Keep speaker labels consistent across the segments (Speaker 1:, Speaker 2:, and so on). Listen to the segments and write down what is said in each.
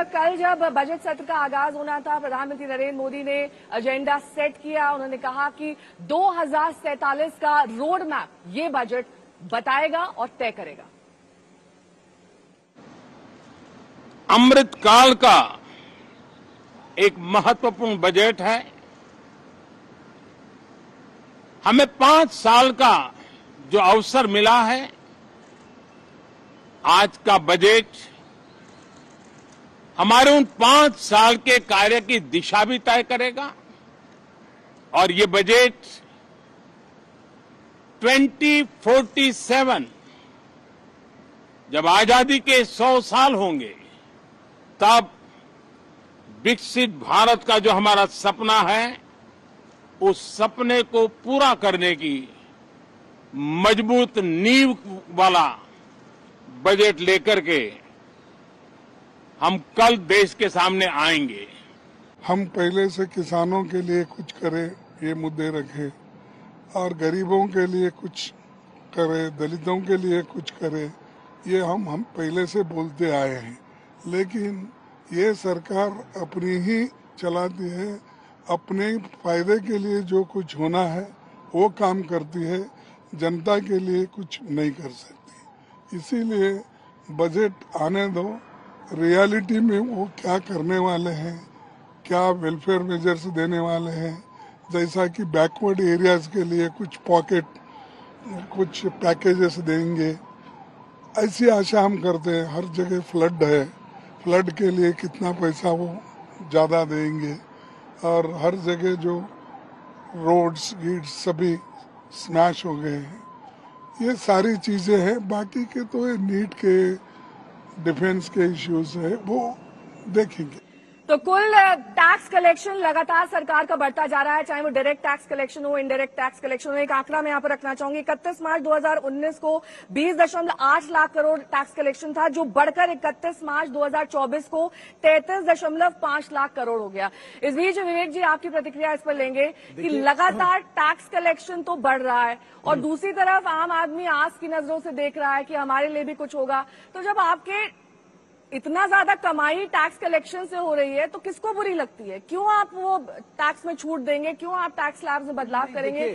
Speaker 1: कल जब बजट सत्र का आगाज होना था, प्रधानमंत्री नरेंद्र मोदी ने एजेंडा सेट किया। उन्होंने कहा कि 2047 का रोड मैप ये बजट बताएगा और तय करेगा।
Speaker 2: अमृतकाल का एक महत्वपूर्ण बजट है। हमें 5 साल का जो अवसर मिला है, आज का बजट हमारे उन 5 साल के कार्य की दिशा भी तय करेगा। और ये बजट 2047 जब आजादी के 100 साल होंगे, तब विकसित भारत का जो हमारा सपना है, उस सपने को पूरा करने की मजबूत नींव वाला बजट लेकर के हम कल देश के सामने आएंगे।
Speaker 3: हम पहले से किसानों के लिए कुछ करें, ये मुद्दे रखें, और गरीबों के लिए कुछ करें, दलितों के लिए कुछ करें, ये हम पहले से बोलते आए हैं। लेकिन ये सरकार अपनी ही चलाती है, अपने फायदे के लिए जो कुछ होना है वो काम करती है, जनता के लिए कुछ नहीं कर सकती। इसीलिए बजट आने दो, रियलिटी में वो क्या करने वाले हैं, क्या वेलफेयर मेजर्स देने वाले हैं, जैसा कि बैकवर्ड एरियाज के लिए कुछ पॉकेट, कुछ पैकेजेस देंगे, ऐसी आशा हम करते हैं। हर जगह फ्लड है, फ्लड के लिए कितना पैसा वो ज़्यादा देंगे, और हर जगह जो रोड्स गिड्स सभी स्मैश हो गए हैं, ये सारी चीज़ें हैं। बाकी के तो ये नीट के, डिफेंस के इश्यूज है, वो देखेंगे।
Speaker 1: तो कुल टैक्स कलेक्शन लगातार सरकार का बढ़ता जा रहा है, चाहे वो डायरेक्ट टैक्स कलेक्शन हो, इनडायरेक्ट टैक्स कलेक्शन हो। एक आंकड़ा मैं यहाँ पर रखना चाहूंगी, 31 मार्च 2019 को 20.8 लाख करोड़ टैक्स कलेक्शन था, जो बढ़कर 31 मार्च 2024 को 33.5 लाख करोड़ हो गया। इस बीच विवेक जी, आपकी प्रतिक्रिया इस पर लेंगे कि लगातार टैक्स कलेक्शन तो बढ़ रहा है और दूसरी तरफ आम आदमी आस की नजरों से देख रहा है कि हमारे लिए भी कुछ होगा। तो जब आपके इतना ज्यादा कमाई टैक्स कलेक्शन से हो रही है, तो किसको बुरी लगती है? क्यों आप वो टैक्स में छूट देंगे? क्यों आप टैक्स स्लैब में बदलाव करेंगे?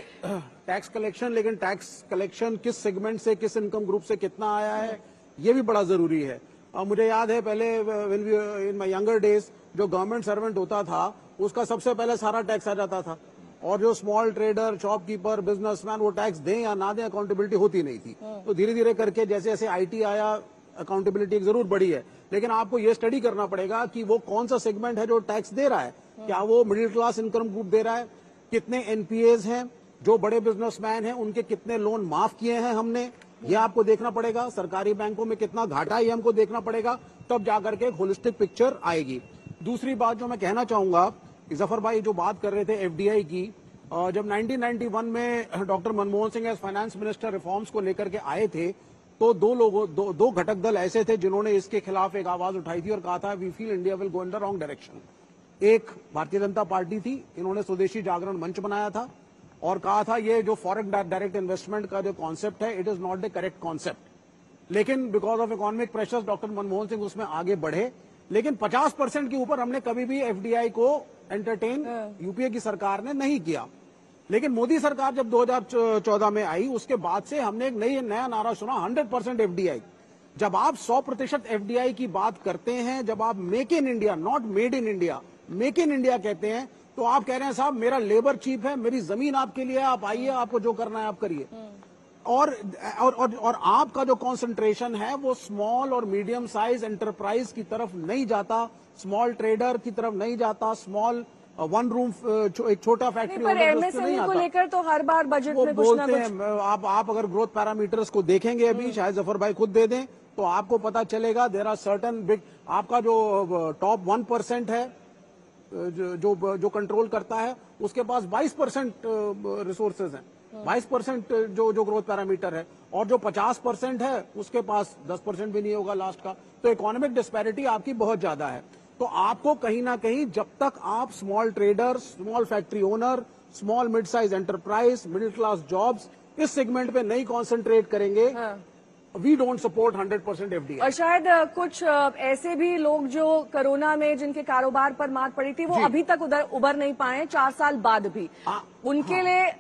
Speaker 4: टैक्स कलेक्शन, लेकिन टैक्स कलेक्शन किस सेगमेंट से, किस इनकम ग्रुप से कितना आया है, ये भी बड़ा जरूरी है। मुझे याद है पहले इन माय यंगर डेज जो गवर्नमेंट सर्वेंट होता था, उसका सबसे पहले सारा टैक्स आ जाता था, और जो स्मॉल ट्रेडर, शॉपकीपर, बिजनेसमैन वो टैक्स दें या ना दें, अकाउंटेबिलिटी होती नहीं थी। तो धीरे धीरे करके जैसे जैसे IT आया, अकाउंटेबिलिटी जरूर बढ़ी है। लेकिन आपको ये स्टडी करना पड़ेगा कि वो कौन सा सेगमेंट है जो टैक्स दे रहा है। क्या वो मिडिल क्लास इनकम ग्रुप दे रहा है? कितने NPAs हैं? जो बड़े बिजनेसमैन हैं उनके कितने लोन माफ किए हैं हमने, ये आपको देखना पड़ेगा। सरकारी बैंकों में कितना घाटा है, ये हमको देखना पड़ेगा, तब जाकर के होलिस्टिक पिक्चर आएगी। दूसरी बात जो मैं कहना चाहूंगा, जफर भाई जो बात कर रहे थे FDI की, जब 1991 में doctor Manmohan Singh as finance minister reforms को लेकर के आए थे, तो दो घटक दल ऐसे थे जिन्होंने इसके खिलाफ एक आवाज उठाई थी और कहा था we feel India will go in the wrong direction. एक भारतीय जनता पार्टी थी, इन्होंने स्वदेशी जागरण मंच बनाया था और कहा था ये जो फॉरेन डायरेक्ट इन्वेस्टमेंट का जो कॉन्सेप्ट है, it is not the correct concept. लेकिन because of economic pressures doctor Manmohan Singh उसमें आगे बढ़े, लेकिन 50% के ऊपर हमने कभी भी FDI को एंटरटेन UPA की सरकार ने नहीं किया। लेकिन मोदी सरकार जब 2014 में आई, उसके बाद से हमने एक नया नारा सुना, 100% FDI। जब आप 100% FDI की बात करते हैं, जब आप make in India, not made in India, make in India कहते हैं, तो आप कह रहे हैं साहब मेरा लेबर चीप है, मेरी जमीन आपके लिए, आप आइए, आपको जो करना है आप करिए। और आपका जो कंसंट्रेशन है वो स्मॉल और मीडियम साइज एंटरप्राइज की तरफ नहीं जाता, स्मॉल ट्रेडर की तरफ नहीं जाता, स्मॉल वन रूम एक छोटा फैक्ट्री
Speaker 1: नहीं आता। को लेकर तो हर बार बजट में कुछ ना कुछ
Speaker 4: आप अगर ग्रोथ पैरामीटर्स को देखेंगे अभी, शायद जफर भाई खुद दे दें, तो आपको पता चलेगा देयर आर सर्टेन बिग, आपका जो टॉप 1% है जो कंट्रोल करता है, उसके पास 22% रिसोर्सेज हैं, 22% जो ग्रोथ पैरामीटर है, और जो 50% है उसके पास 10% भी नहीं होगा लास्ट का। तो इकोनॉमिक डिस्पैरिटी आपकी बहुत ज्यादा है। तो आपको कहीं ना कहीं जब तक आप small trader, small factory owner, small mid size enterprise, middle class jobs, इस सेगमेंट पे नहीं कॉन्सेंट्रेट करेंगे, वी डोंट सपोर्ट 100% FDI।
Speaker 1: और शायद कुछ ऐसे भी लोग जो कोरोना में जिनके कारोबार पर मात पड़ी थी वो अभी तक उबर नहीं पाए 4 साल बाद भी। उनके लिए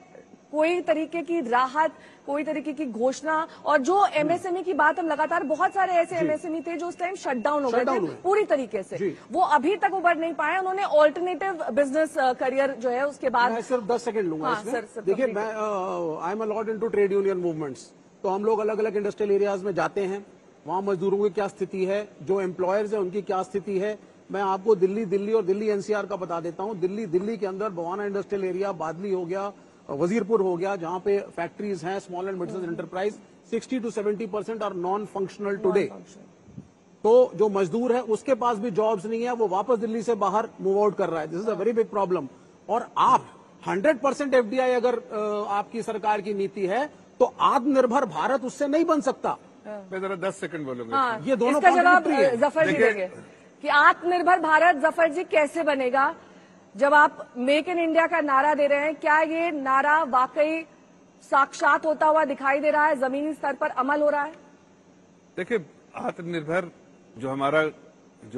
Speaker 1: कोई तरीके की राहत, कोई तरीके की घोषणा, और जो एमएसएमई की बात हम लगातार, बहुत सारे ऐसे एमएसएमई थे जो उस टाइम शटडाउन हो गए थे पूरी तरीके से, वो अभी तक उबर नहीं पाए। उन्होंने ऑल्टरनेटिव बिजनेस करियर जो है उसके बाद।
Speaker 4: मैं सिर्फ 10 सेकंड लूंगा
Speaker 1: हाँ,
Speaker 4: इसमें।
Speaker 1: सर,
Speaker 4: देखिए, मैं I am a lot into trade union movements, तो हम लोग अलग अलग इंडस्ट्रियल एरियाज में जाते हैं, वहां मजदूरों की क्या स्थिति है, जो एम्प्लॉयर्स है उनकी क्या स्थिति है। मैं आपको दिल्ली और दिल्ली एनसीआर का बता देता हूं। दिल्ली के अंदर बवाना इंडस्ट्रियल एरिया, बादली हो गया, वजीरपुर हो गया, जहां पे फैक्ट्रीज हैं, small and mid enterprise, 60 to 70% are non functional today. तो जो मजदूर है उसके पास भी जॉब्स नहीं है, वो वापस दिल्ली से बाहर मूव आउट कर रहा है। This is a very big problem. और आप 100% FDI अगर आपकी सरकार की नीति है तो आत्मनिर्भर भारत उससे नहीं बन सकता।
Speaker 5: मैं जरा 10 सेकंड बोलूंगा।
Speaker 1: हाँ,
Speaker 4: ये दोनों
Speaker 1: इसका जवाब
Speaker 4: contradictory है।
Speaker 1: जफर जी देंगे कि आत्मनिर्भर भारत, जफर जी, कैसे बनेगा जब आप मेक इन इंडिया का नारा दे रहे हैं? क्या ये नारा वाकई साक्षात होता हुआ दिखाई दे रहा है, जमीनी स्तर पर अमल हो रहा है? देखिए,
Speaker 5: आत्मनिर्भर जो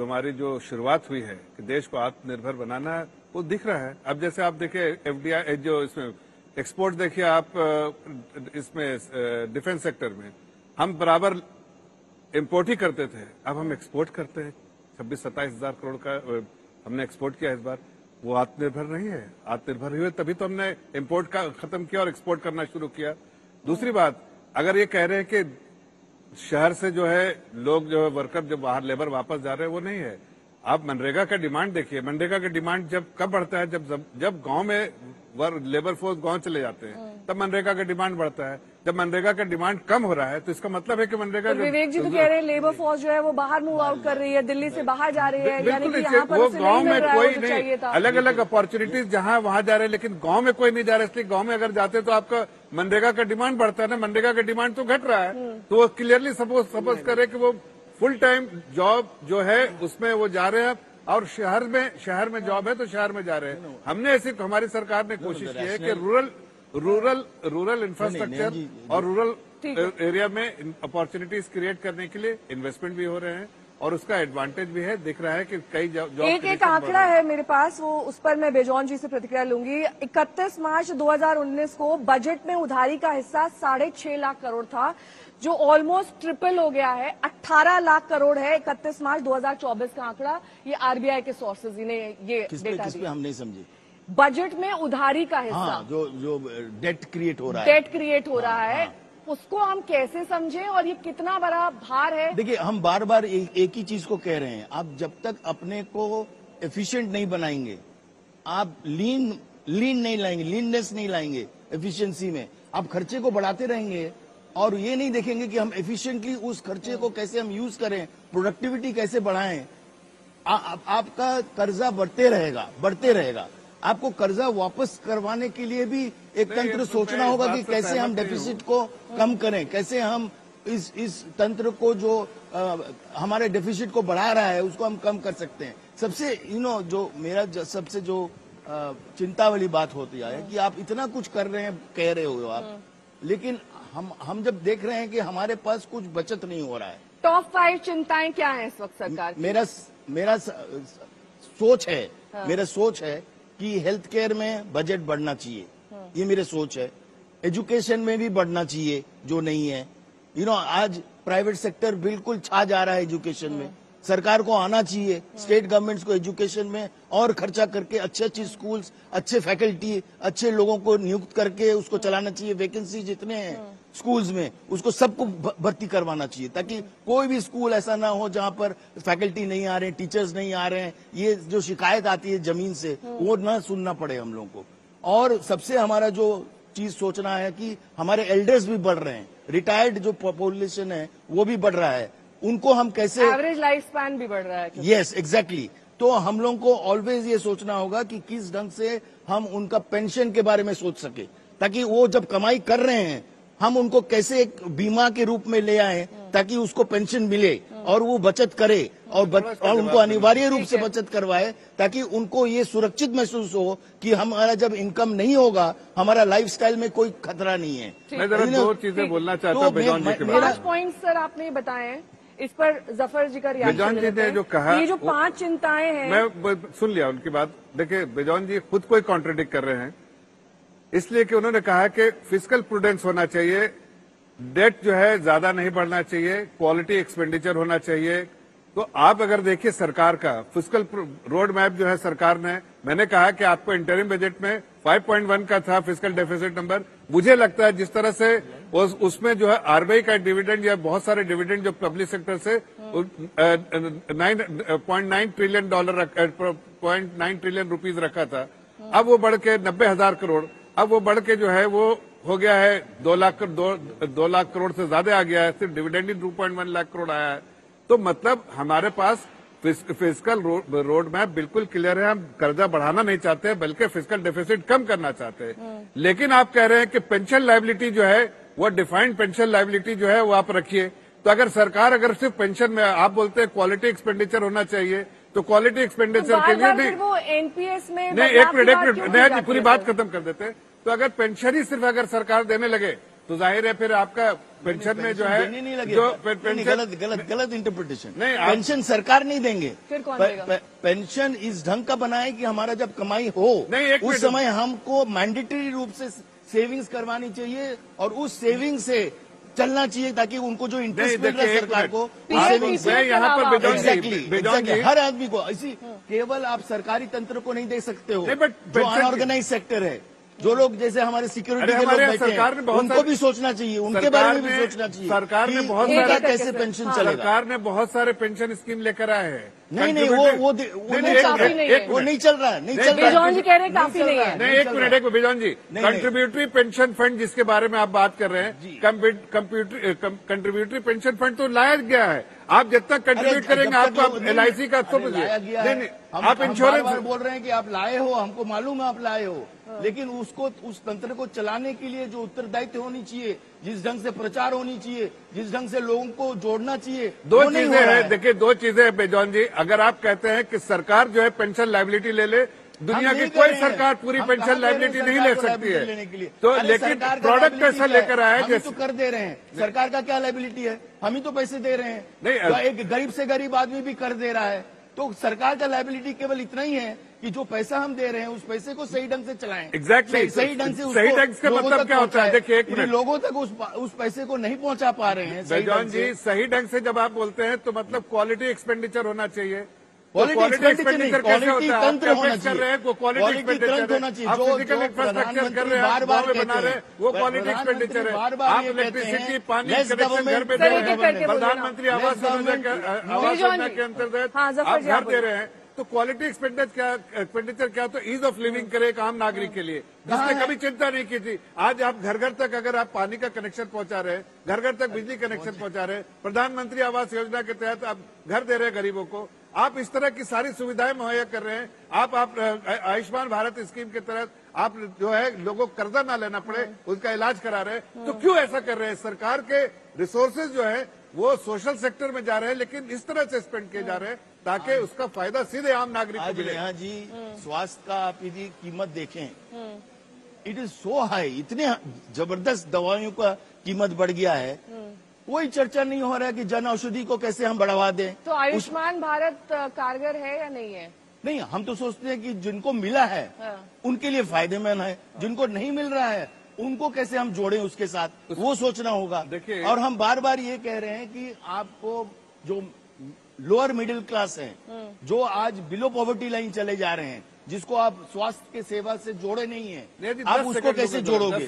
Speaker 5: हमारी जो शुरुआत हुई है कि देश को आत्मनिर्भर बनाना है, वो दिख रहा है। अब जैसे आप देखिए FDI जो इसमें एक्सपोर्ट देखिए आप, इसमें डिफेंस सेक्टर में हम बराबर इंपोर्ट ही करते थे, अब हम एक्सपोर्ट करते हैं। 26-27 हजार करोड़ का हमने एक्सपोर्ट किया इस बार। वो आत्मनिर्भर नहीं है। आत्मनिर्भर हुए तभी तो हमने इंपोर्ट का खत्म किया और एक्सपोर्ट करना शुरू किया। दूसरी बात, अगर ये कह रहे हैं कि शहर से जो है लोग जो है वर्कर जो बाहर लेबर वापस जा रहे हैं, वो नहीं है। आप मनरेगा का डिमांड देखिए। मनरेगा का डिमांड जब कब बढ़ता है? जब गांव में लेबर फोर्स गांव चले जाते हैं, तब मनरेगा का डिमांड बढ़ता है। जब मनरेगा का डिमांड कम हो रहा है तो इसका मतलब है कि मनरेगा।
Speaker 1: विवेक जी तो कह रहे हैं लेबर फोर्स जो है वो बाहर मूव आउट कर रही है, दिल्ली से बाहर जा रही है, यानी कि यहाँ पर
Speaker 5: वो
Speaker 1: उसे
Speaker 5: गांव
Speaker 1: नहीं मिल
Speaker 5: में
Speaker 1: रहा है
Speaker 5: कोई
Speaker 1: वो जो चाहिए
Speaker 5: नहीं,
Speaker 1: था।
Speaker 5: अलग अलग अपॉर्चुनिटीज जहां वहां जा रहे हैं, लेकिन गांव में कोई नहीं जा रहा है। इसलिए गांव में अगर जाते तो आपका मनरेगा का डिमांड बढ़ता है ना। मनरेगा का डिमांड तो घट रहा है, तो वो क्लियरली सपोज करे कि वो फुल टाइम जॉब जो है उसमें वो जा रहे हैं, और शहर में जॉब है तो शहर में जा रहे हैं। हमने ऐसी, हमारी सरकार ने कोशिश की है कि रूरल इंफ्रास्ट्रक्चर और रूरल एरिया में अपॉर्चुनिटीज क्रिएट करने के लिए इन्वेस्टमेंट भी हो रहे हैं, और उसका एडवांटेज भी है। दिख रहा है कि कई जॉब
Speaker 1: एक आंकड़ा है मेरे पास, वो उस पर मैं बेजौन जी से प्रतिक्रिया लूंगी। 31 मार्च 2019 को बजट में उधारी का हिस्सा 6.5 लाख करोड़ था, जो ऑलमोस्ट ट्रिपल हो गया है, 18 लाख करोड़ है 31 मार्च 2024 का आंकड़ा। ये आरबीआई के सोर्सेज ने ये डेटा दिया।
Speaker 6: हम नहीं समझे।
Speaker 1: बजट में उधारी का हिस्सा,
Speaker 6: हाँ, जो डेट क्रिएट हो रहा है, उसको हम कैसे समझें और ये कितना बड़ा भार है? देखिए, हम बार बार एक ही चीज को कह रहे हैं। आप जब तक अपने को एफिशिएंट नहीं बनाएंगे, आप लीन नहीं लाएंगे, लीननेस नहीं लाएंगे एफिशिएंसी में, आप खर्चे को बढ़ाते रहेंगे और ये नहीं देखेंगे कि हम एफिशिएंटली उस खर्चे को कैसे हम यूज करें, प्रोडक्टिविटी कैसे बढ़ाएं, आपका कर्जा बढ़ते रहेगा। आपको कर्जा वापस करवाने के लिए भी एक तंत्र सोचना होगा कि कैसे हम डेफिसिट को कम करें, कैसे हम इस तंत्र को जो हमारे डेफिसिट को बढ़ा रहा है उसको हम कम कर सकते हैं। सबसे जो मेरा सबसे जो चिंता वाली बात होती है कि आप इतना कुछ कर रहे हैं, कह रहे हो आप, लेकिन हम जब देख रहे हैं कि हमारे पास कुछ बचत नहीं हो रहा है।
Speaker 1: टॉप 5 चिंताएं क्या हैं इस वक्त सरकार की?
Speaker 6: मेरा सोच है कि हेल्थ केयर में बजट बढ़ना चाहिए, ये मेरी सोच है। एजुकेशन में भी बढ़ना चाहिए, जो नहीं है। आज प्राइवेट सेक्टर बिल्कुल छा जा रहा है एजुकेशन में। सरकार को आना चाहिए, स्टेट गवर्नमेंट्स को एजुकेशन में और खर्चा करके अच्छे स्कूल्स, अच्छे फैकल्टी, अच्छे लोगों को नियुक्त करके उसको चलाना चाहिए। वैकेंसी जितने हैं स्कूल्स में, उसको सबको भर्ती करवाना चाहिए, ताकि कोई भी स्कूल ऐसा ना हो जहां पर फैकल्टी नहीं आ रहे हैं, टीचर्स नहीं आ रहे हैं। ये जो शिकायत आती है जमीन से, वो ना सुनना पड़े हम लोगों को। और सबसे हमारा जो चीज सोचना है कि हमारे एल्डर्स भी बढ़ रहे हैं, रिटायर्ड जो पॉपुलेशन है वो भी बढ़ रहा है, उनको हम कैसे,
Speaker 1: एवरेज लाइफ स्पैन भी बढ़ रहा है।
Speaker 6: Yes, exactly. तो हम लोगों को ऑलवेज ये सोचना होगा कि किस ढंग से हम उनका पेंशन के बारे में सोच सके, ताकि वो जब कमाई कर रहे हैं हम उनको कैसे एक बीमा के रूप में ले आए ताकि उसको पेंशन मिले और वो बचत करे और उनको अनिवार्य रूप से बचत करवाए, ताकि उनको ये सुरक्षित महसूस हो कि हमारा जब इनकम नहीं होगा, हमारा लाइफस्टाइल में कोई खतरा नहीं है।
Speaker 5: मैं जरा दो चीजें बोलना चाहता हूँ बेजॉन जी के बारे में।
Speaker 1: 5 पॉइंट सर आपने बताए, इस पर जफर जी का रिएक्शन।
Speaker 5: बेजॉन जी ने जो कहा,
Speaker 1: ये जो 5 चिंताएं हैं,
Speaker 5: मैं सुन लिया उनकी बात। देखिए बेजॉन जी खुद को ही कॉन्ट्रडिक्ट कर रहे हैं, इसलिए कि उन्होंने कहा कि फिस्कल प्रूडेंस होना चाहिए, डेट जो है ज्यादा नहीं बढ़ना चाहिए, क्वालिटी एक्सपेंडिचर होना चाहिए। तो आप अगर देखिए सरकार का फिस्कल रोड मैप जो है सरकार ने, मैंने कहा कि आपको इंटरिम बजट में 5.1 का था फिस्कल डेफिसिट नंबर। मुझे लगता है जिस तरह से उसमें जो है आरबीआई का डिविडेंड या बहुत सारे डिविडेंड जो पब्लिक सेक्टर से 9.9 ट्रिलियन डॉलर 0.9 ट्रिलियन रुपीज रखा था, अब वो बढ़ के 90,000 करोड़, अब वो बढ़ के जो है वो हो गया है 2 लाख करोड़ से ज्यादा आ गया है। सिर्फ डिविडेंड ही 2.1 लाख करोड़ आया है। तो मतलब हमारे पास फिस्कल रोड मैप बिल्कुल क्लियर है। हम कर्जा बढ़ाना नहीं चाहते, बल्कि फिस्कल डेफिसिट कम करना चाहते हैं। लेकिन आप कह रहे हैं कि पेंशन लायबिलिटी जो है वो डिफाइंड पेंशन लायबिलिटी जो है वो आप रखिए। तो अगर सरकार अगर सिर्फ पेंशन में, आप बोलते हैं क्वालिटी एक्सपेंडिचर होना चाहिए, तो क्वालिटी एक्सपेंडिचर के लिए नहीं,
Speaker 1: वो एनपीएस में
Speaker 5: नहीं, एक मिनट नया जी पूरी बात खत्म कर देते हैं। तो अगर पेंशन ही सिर्फ अगर सरकार देने लगे तो जाहिर है फिर आपका पेंशन में जो है जो पेंशन
Speaker 6: गलत इंटरप्रिटेशन।
Speaker 5: नहीं,
Speaker 6: पेंशन सरकार नहीं देंगे,
Speaker 1: फिर कौन देगा?
Speaker 6: पेंशन इस ढंग का बना है कि हमारा जब कमाई हो उस समय हमको मैंडेटरी रूप से सेविंग्स करवानी चाहिए और उस सेविंग से चलना चाहिए, ताकि उनको जो इंटरेस्ट मिल रहा है सरकार को,
Speaker 5: मैं यहाँ पर
Speaker 6: एग्जैक्टली हर आदमी को, इसी केवल आप सरकारी तंत्र को नहीं दे सकते हो, जो अनऑर्गेनाइज सेक्टर है, जो लोग जैसे हमारे सिक्योरिटी के लोग बैठे हैं, उनको भी सोचना चाहिए, उनके बारे में भी सोचना चाहिए।
Speaker 5: सरकार ने बहुत
Speaker 6: सारा कैसे पेंशन चलेगा।
Speaker 5: सरकार ने बहुत सारे पेंशन स्कीम लेकर आए हैं।
Speaker 6: नहीं, वो नहीं चल रहा है, नहीं चल रहा है।
Speaker 1: बेजॉन जी कह रहे हैं काफी नहीं है।
Speaker 5: नहीं, एक मिनट बेजॉन जी, कंट्रीब्यूटरी पेंशन फंड जिसके बारे में आप बात कर रहे हैं, कंट्रीब्यूटरी पेंशन फंड तो लाया गया है। आप जब तक कंट्रीब्यूट करेंगे आपको LIC का तो नहीं, आप इंश्योरेंस
Speaker 6: बोल रहे हैं कि आप लाए हो, हमको मालूम है आप लाए हो, लेकिन उसको उस तंत्र को चलाने के लिए जो उत्तरदायित्व होनी चाहिए, जिस ढंग से प्रचार होनी चाहिए, जिस ढंग से लोगों को जोड़ना चाहिए,
Speaker 5: दो चीजें हैं। देखिए दो चीजें हैं बेजॉन जी, अगर आप कहते हैं कि सरकार जो है पेंशन लायबिलिटी ले ले, दुनिया की कोई सरकार पूरी पेंशन लायबिलिटी नहीं ले सकती है,
Speaker 6: लेने के लिए
Speaker 5: तो लेकिन प्रोडक्ट कैसा लेकर आया
Speaker 6: है, जैसे तो कर दे रहे हैं। सरकार का क्या लायबिलिटी है, हम ही तो पैसे दे रहे हैं।
Speaker 5: नहीं,
Speaker 6: एक गरीब से गरीब आदमी भी कर दे रहा है, तो सरकार का लायबिलिटी केवल इतना ही है कि जो पैसा हम दे रहे हैं उस पैसे को सही ढंग से चलाएं।
Speaker 5: एग्जैक्टली,
Speaker 6: सही ढंग से
Speaker 5: सही ढंग से मतलब क्या होता है? देखिए एक मिनट,
Speaker 6: लोगों तक उस पैसे को नहीं पहुंचा पा रहे हैं
Speaker 5: बेजॉन जी। सही ढंग से जब आप बोलते हैं तो मतलब क्वालिटी एक्सपेंडिचर होना चाहिए।
Speaker 6: क्वालिटी एक्सपेंडिचर कैसे होता है?
Speaker 5: तंत्र होना चाहिए, वो क्वालिटी एक्सपेंडिचर होना चाहिए। आप फिजिकल इंफ्रास्ट्रक्चर कर रहे हैं, बार बना रहे हैं, वो क्वालिटी एक्सपेंडिचर है। आप इलेक्ट्रिसिटी, पानी कनेक्शन घर पे दे रहे हैं, प्रधानमंत्री आवास योजना के अंतर्गत आप घर दे रहे हैं, तो क्वालिटी एक्सपेंडिचर क्या, तो ईज ऑफ लिविंग करे एक आम नागरिक के लिए, जिसने कभी चिंता नहीं की थी। आज आप घर घर तक अगर आप पानी का कनेक्शन पहुंचा रहे हैं, घर घर तक बिजली कनेक्शन पहुंचा रहे हैं, प्रधानमंत्री आवास योजना के तहत आप घर दे रहे हैं गरीबों को, आप इस तरह की सारी सुविधाएं मुहैया कर रहे हैं। आप आयुष्मान भारत स्कीम के तहत आप जो है लोगों को कर्जा ना लेना पड़े, उनका इलाज करा रहे हैं। तो क्यों ऐसा कर रहे हैं? सरकार के रिसोर्सेज जो है वो सोशल सेक्टर में जा रहे हैं, लेकिन इस तरह से स्पेंड किए जा रहे हैं ताकि उसका फायदा सीधे आम नागरिक को मिले।
Speaker 6: यहाँ जी स्वास्थ्य का आप यदि कीमत देखें, इट इज सो हाई, इतने जबरदस्त दवाइयों का कीमत बढ़ गया है, कोई चर्चा नहीं हो रहा है कि जन औषधि को कैसे हम बढ़ावा दें।
Speaker 1: तो आयुष्मान भारत कारगर है या नहीं है?
Speaker 6: नहीं, हम तो सोचते हैं कि जिनको मिला है उनके लिए फायदेमंद है, जिनको नहीं मिल रहा है उनको कैसे हम जोड़ें उसके साथ, वो सोचना होगा।
Speaker 5: देखिए,
Speaker 6: और हम बार बार ये कह रहे हैं कि आपको जो लोअर मिडिल क्लास है, जो आज बिलो पॉवर्टी लाइन चले जा रहे हैं, जिसको आप स्वास्थ्य के सेवा से जोड़े नहीं है, आप उसको कैसे जोड़ोगे?